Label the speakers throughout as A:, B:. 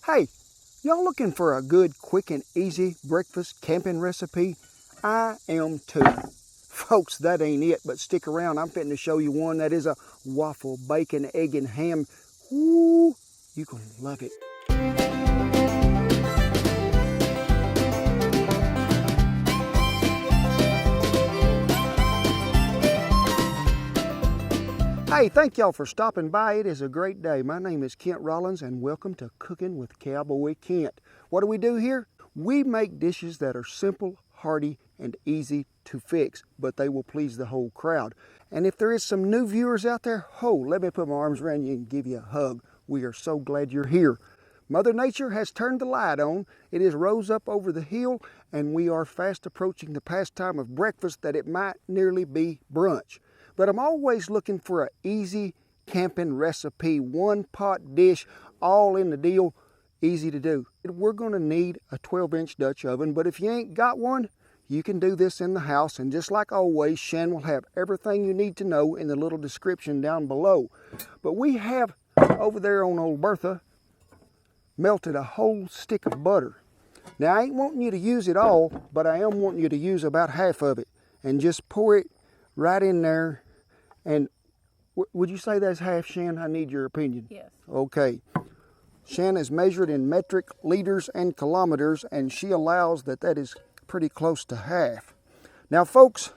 A: Hey, y'all looking for a good, quick, and easy breakfast camping recipe? I am too. Folks, that ain't it, but stick around. I'm fitting to show you one that is a waffle, bacon, egg, and ham. Woo, you gonna love it. Hey, thank y'all for stopping by. It is a great day. My name is Kent Rollins, and welcome to Cooking with Cowboy Kent. What do we do here? We make dishes that are simple, hearty, and easy to fix, but they will please the whole crowd. And if there is some new viewers out there, let me put my arms around you and give you a hug. We are so glad you're here. Mother Nature has turned the light on. It is rose up over the hill, and we are fast approaching the pastime of breakfast that it might nearly be brunch. But I'm always looking for an easy camping recipe, one pot dish, all in the deal, easy to do. We're gonna need a 12-inch Dutch oven, but if you ain't got one, you can do this in the house. And just like always, Shan will have everything you need to know in the little description down below. But we have over there on old Bertha melted a whole stick of butter. Now I ain't wanting you to use it all, but I am wanting you to use about half of it and just pour it right in there. And would you say that's half, Shan? I need your opinion.
B: Yes.
A: Okay. Shan is measured in metric liters and kilometers, and she allows that is pretty close to half. Now, folks,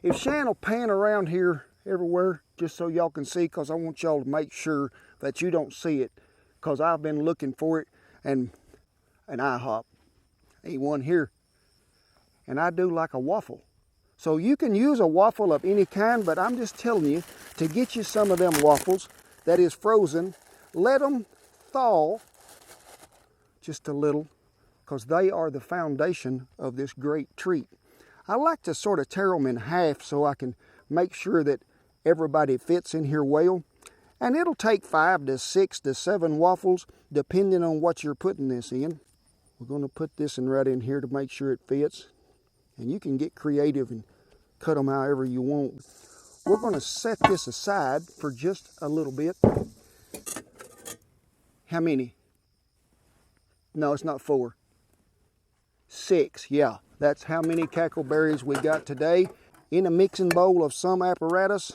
A: if Shan will pan around here everywhere, just so y'all can see, because I want y'all to make sure that you don't see it, because I've been looking for it, and an IHOP. Ain't one here. And I do like a waffle. So you can use a waffle of any kind, but I'm just telling you to get you some of them waffles that is frozen. Let them thaw just a little, because they are the foundation of this great treat. I like to sort of tear them in half so I can make sure that everybody fits in here well. And it'll take 5 to 6 to 7 waffles, depending on what you're putting this in. We're going to put this in right in here to make sure it fits. And you can get creative and cut them however you want. We're going to set this aside for just a little bit. How many? No, it's not 4. 6, yeah. That's how many cackleberries we got today in a mixing bowl of some apparatus.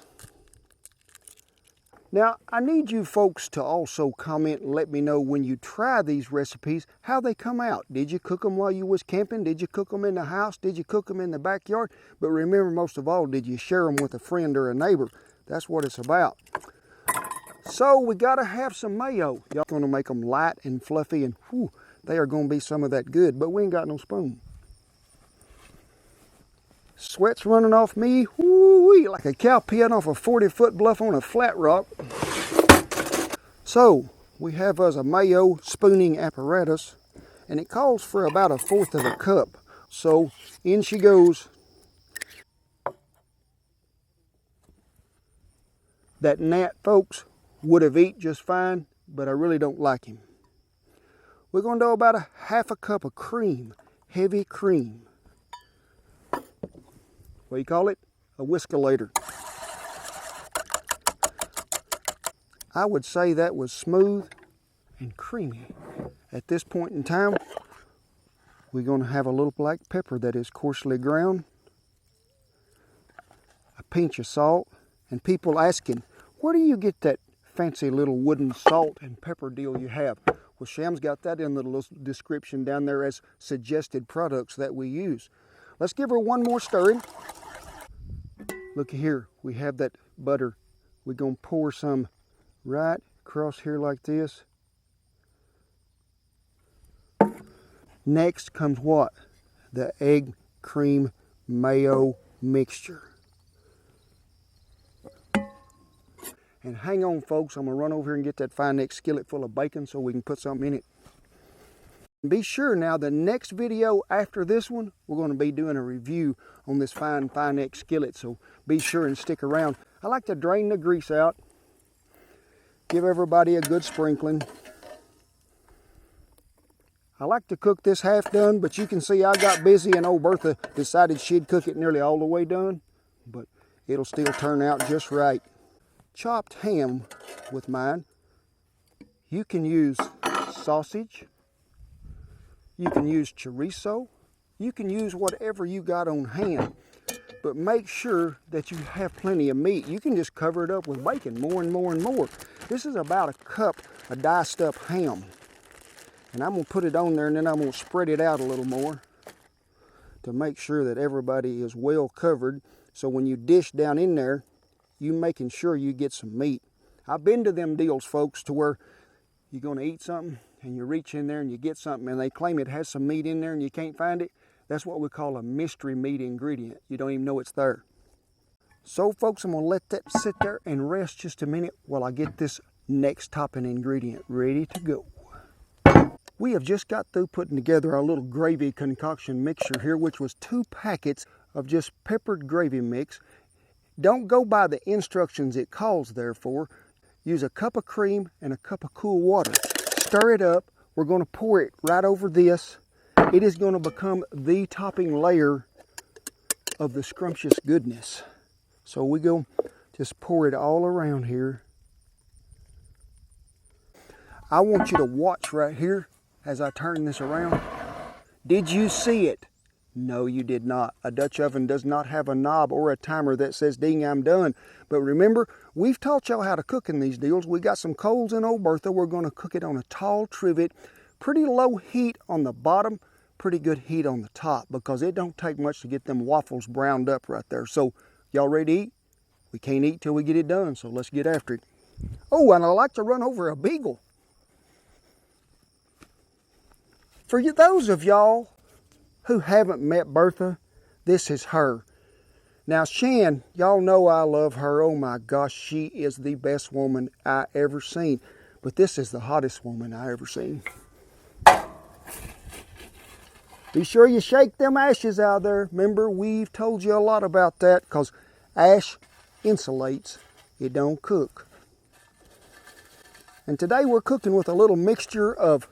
A: Now, I need you folks to also comment and let me know when you try these recipes, how they come out. Did you cook them while you was camping? Did you cook them in the house? Did you cook them in the backyard? But remember, most of all, did you share them with a friend or a neighbor? That's what it's about. So we gotta have some mayo. Y'all gonna make them light and fluffy, and whew, they are gonna be some of that good, but we ain't got no spoon. Sweat's running off me, whoo-wee, like a cow peeing off a 40-foot bluff on a flat rock. So, we have us a mayo spooning apparatus, and it calls for about 1/4 of a cup. So, in she goes. That gnat, folks, would have eat just fine, but I really don't like him. We're going to do about 1/2 cup of cream, heavy cream. What do you call it? A whiskalator. I would say that was smooth and creamy. At this point in time, we're going to have a little black pepper that is coarsely ground, a pinch of salt, and people asking, where do you get that fancy little wooden salt and pepper deal you have? Well, Sham's got that in the little description down there as suggested products that we use. Let's give her one more stirring. Look here, we have that butter. We're going to pour some right across here like this. Next comes what? The egg, cream, mayo mixture. And hang on, folks, I'm going to run over here and get that fine neck skillet full of bacon so we can put something in it. Be sure now, the next video after this one, we're going to be doing a review on this fine neck skillet, so be sure and stick around. I like to drain the grease out, give everybody a good sprinkling. I like to cook this half done, but you can see I got busy and old Bertha decided she'd cook it nearly all the way done, but it'll still turn out just right. Chopped ham with mine. You can use sausage, You can use chorizo. You can use whatever you got on hand. But make sure that you have plenty of meat. You can just cover it up with bacon, more and more and more. This is about a cup of diced up ham. And I'm going to put it on there, and then I'm going to spread it out a little more to make sure that everybody is well covered. So when you dish down in there, you making sure you get some meat. I've been to them deals, folks, to where you're going to eat something and you reach in there and you get something and they claim it has some meat in there and you can't find it. That's what we call a mystery meat ingredient. You don't even know it's there. So folks, I'm going to let that sit there and rest just a minute while I get this next topping ingredient ready to go. We have just got through putting together our little gravy concoction mixture here, which was 2 packets of just peppered gravy mix. Don't go by the instructions it calls there for. Use a cup of cream and a cup of cool water. Stir it up. We're going to pour it right over this. It is going to become the topping layer of the scrumptious goodness. So we go just pour it all around here. I want you to watch right here as I turn this around. Did you see it? No, you did not. A Dutch oven does not have a knob or a timer that says, ding, I'm done. But remember, we've taught y'all how to cook in these deals. We got some coals in Old Bertha. We're going to cook it on a tall trivet. Pretty low heat on the bottom, pretty good heat on the top, because it don't take much to get them waffles browned up right there. So, y'all ready to eat? We can't eat till we get it done, so let's get after it. Oh, and I like to run over a beagle. For those of y'all who haven't met Bertha, this is her. Now Shan, y'all know I love her. Oh my gosh, she is the best woman I ever seen. But this is the hottest woman I ever seen. Be sure you shake them ashes out there. Remember, we've told you a lot about that, because ash insulates, it don't cook. And today we're cooking with a little mixture of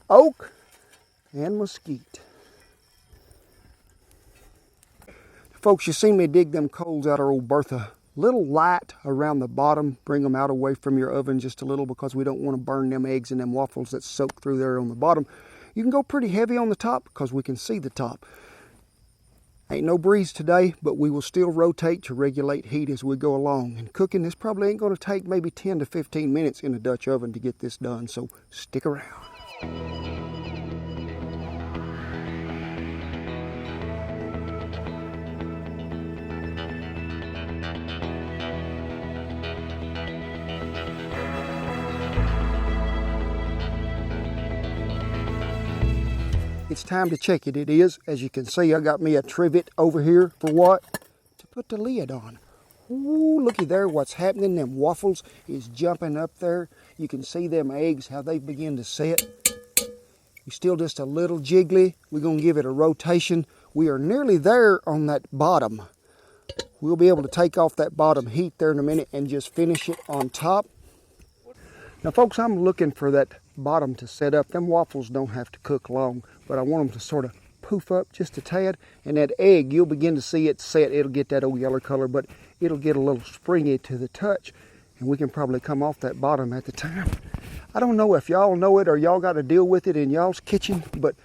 A: oak and mesquite. Folks, you seen me dig them coals out of Old Bertha. Little light around the bottom. Bring them out away from your oven just a little, because we don't want to burn them eggs and them waffles that soak through there on the bottom. You can go pretty heavy on the top because we can see the top. Ain't no breeze today, but we will still rotate to regulate heat as we go along. And cooking, this probably ain't going to take maybe 10 to 15 minutes in a Dutch oven to get this done, so stick around. It's time to check it. It is, as you can see, I got me a trivet over here for what? To put the lid on. Ooh, looky there, what's happening. Them waffles is jumping up there. You can see them eggs, how they begin to set. You're still just a little jiggly. We're going to give it a rotation. We are nearly there on that bottom. We'll be able to take off that bottom heat there in a minute and just finish it on top. Now folks, I'm looking for that bottom to set up. Them waffles don't have to cook long, but I want them to sort of poof up just a tad. And that egg, you'll begin to see it set. It'll get that old yellow color, but it'll get a little springy to the touch. And we can probably come off that bottom at the time. I don't know if y'all know it or y'all got to deal with it in y'all's kitchen, but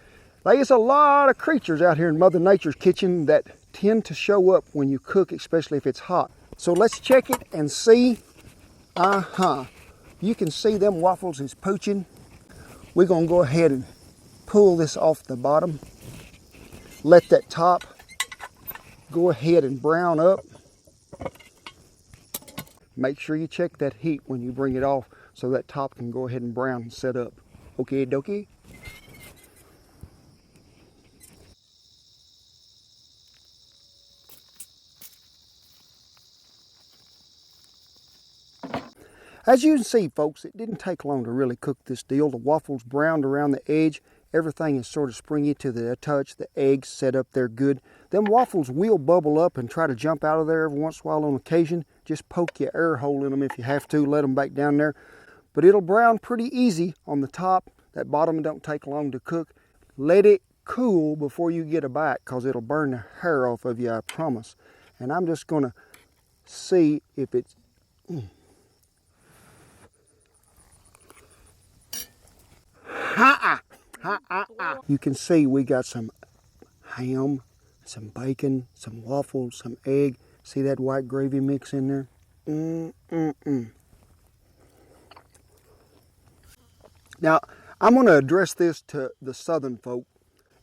A: there's a lot of creatures out here in Mother Nature's kitchen that tend to show up when you cook, especially if it's hot. So let's check it and see. You can see them waffles is poaching. We're going to go ahead and pull this off the bottom. Let that top go ahead and brown up. Make sure you check that heat when you bring it off so that top can go ahead and brown and set up. Okay, dokie. As you can see, folks, it didn't take long to really cook this deal. The waffles browned around the edge. Everything is sort of springy to the touch. The eggs set up there good. Them waffles will bubble up and try to jump out of there every once in a while on occasion. Just poke your air hole in them if you have to. Let them back down there. But it'll brown pretty easy on the top. That bottom don't take long to cook. Let it cool before you get a bite, because it'll burn the hair off of you, I promise. And I'm just going to see if it's... You can see we got some ham, some bacon, some waffles, some egg. See that white gravy mix in there? Now, I'm going to address this to the southern folk,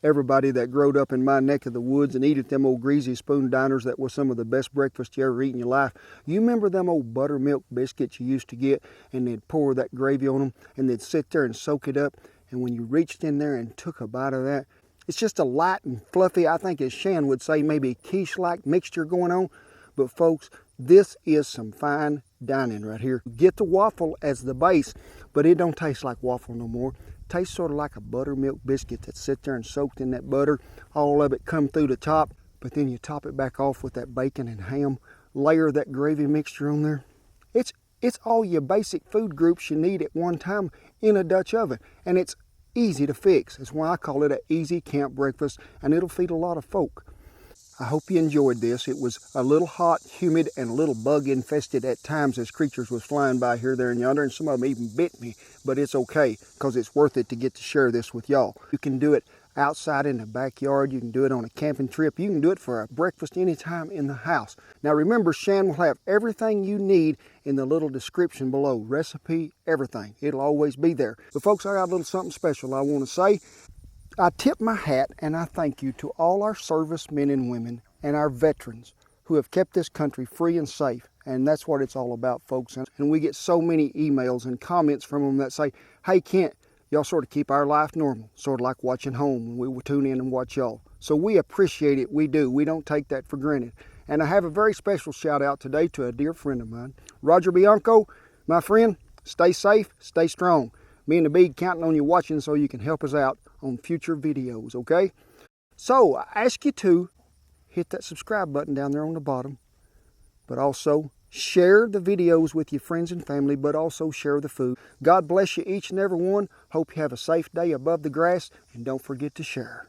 A: everybody that growed up in my neck of the woods and eat at them old greasy spoon diners that was some of the best breakfast you ever eat in your life. You remember them old buttermilk biscuits you used to get, and they'd pour that gravy on them, and they'd sit there and soak it up, and when you reached in there and took a bite of that, it's just a light and fluffy, I think as Shan would say, maybe quiche-like mixture going on. But folks, this is some fine dining right here. Get the waffle as the base, but it don't taste like waffle no more. It tastes sort of like a buttermilk biscuit that sit there and soaked in that butter. All of it come through the top, but then you top it back off with that bacon and ham, layer that gravy mixture on there. It's all your basic food groups you need at one time in a Dutch oven, and it's easy to fix. That's why I call it an easy camp breakfast, and it'll feed a lot of folk. I hope you enjoyed this. It was a little hot, humid, and a little bug infested at times as creatures was flying by here, there, and yonder, and some of them even bit me. But it's okay, because it's worth it to get to share this with y'all. You can do it outside in the backyard. You can do it on a camping trip. You can do it for a breakfast anytime in the house. Now remember, Shan will have everything you need in the little description below. Recipe, everything. It'll always be there. But folks, I got a little something special I want to say. I tip my hat and I thank you to all our servicemen and women and our veterans who have kept this country free and safe. And that's what it's all about, folks. And we get so many emails and comments from them that say, hey, Kent, y'all sort of keep our life normal, sort of like watching home when we will tune in and watch y'all. So we appreciate it. We do. We don't take that for granted. And I have a very special shout out today to a dear friend of mine, Roger Bianco. My friend, stay safe, stay strong. Me and the Big counting on you watching so you can help us out on future videos, okay? So I ask you to hit that subscribe button down there on the bottom, but also share the videos with your friends and family, but also share the food. God bless you each and every one. Hope you have a safe day above the grass, and don't forget to share.